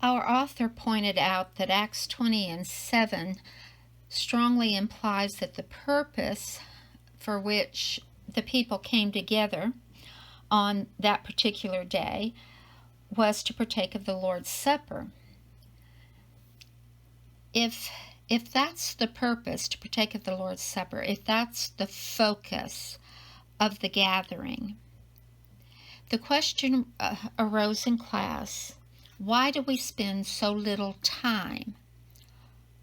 Our author pointed out that Acts 20 and 7 strongly implies that the purpose for which the people came together on that particular day was to partake of the Lord's Supper. If that's the purpose, to partake of the Lord's Supper, if that's the focus of the gathering, the question arose in class, why do we spend so little time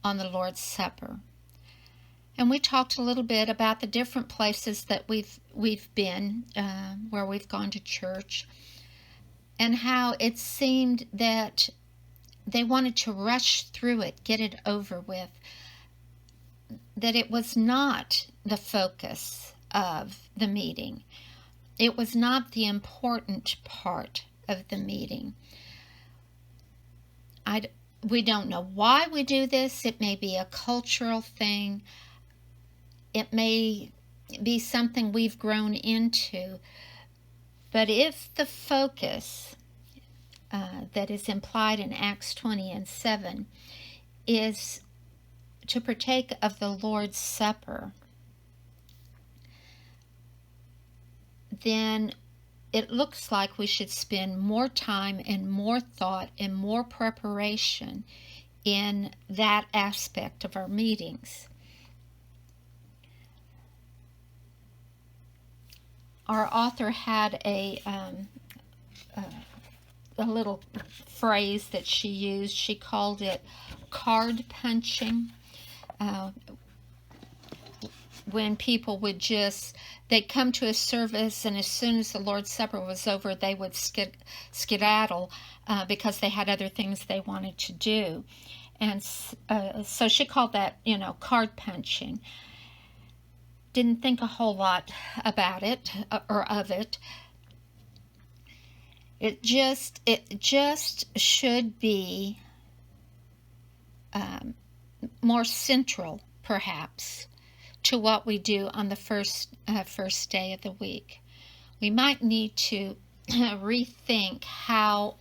on the Lord's Supper? And we talked a little bit about the different places that we've been, where we've gone to church, and how it seemed that they wanted to rush through it, get it over with, that it was not the focus of the meeting. It was not the important part of the meeting. We don't know why we do this. It may be a cultural thing. It may be something we've grown into. But if the focus that is implied in Acts 20 and 7 is to partake of the Lord's Supper, then it looks like we should spend more time and more thought and more preparation in that aspect of our meetings. Our author had a little phrase that she used. She called it card punching. When people would they'd come to a service, and as soon as the Lord's Supper was over, they would skedaddle because they had other things they wanted to do. And so she called that, card punching. Didn't think a whole lot about it or of it. It just should be more central, perhaps, to what we do on the first day of the week. We might need to rethink how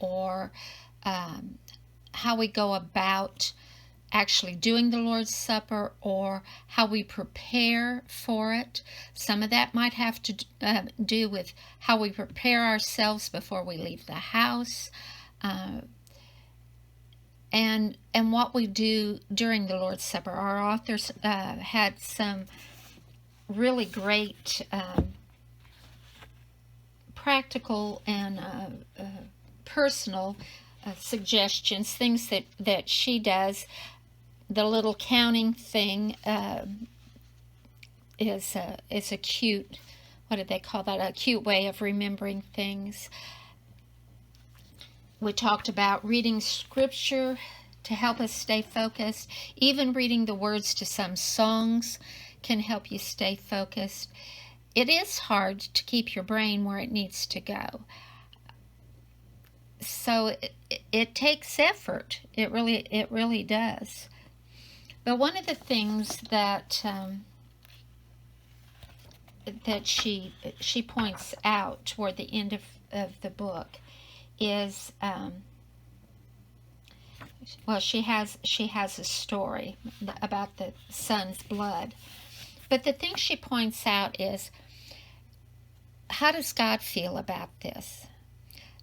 we go about actually doing the Lord's Supper, or how we prepare for it. Some of that might have to do with how we prepare ourselves before we leave the house, and what we do during the Lord's Supper. Our authors had some really great practical and personal suggestions, things that she does. The little counting thing is a cute, what did they call that? A cute way of remembering things. We talked about reading scripture to help us stay focused. Even reading the words to some songs can help you stay focused. It is hard to keep your brain where it needs to go. So it takes effort. It really does. But one of the things that she points out toward the end of the book is, she has a story about the son's blood. But the thing she points out is, how does God feel about this?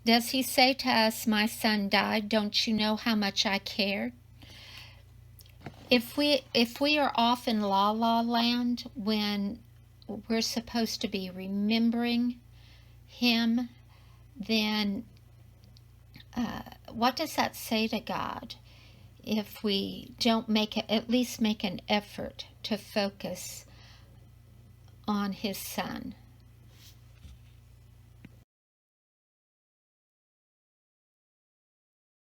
Does he say to us, my son died, don't you know how much I cared? If we are off in la la land when we're supposed to be remembering him, then what does that say to God if we don't at least make an effort to focus on his son?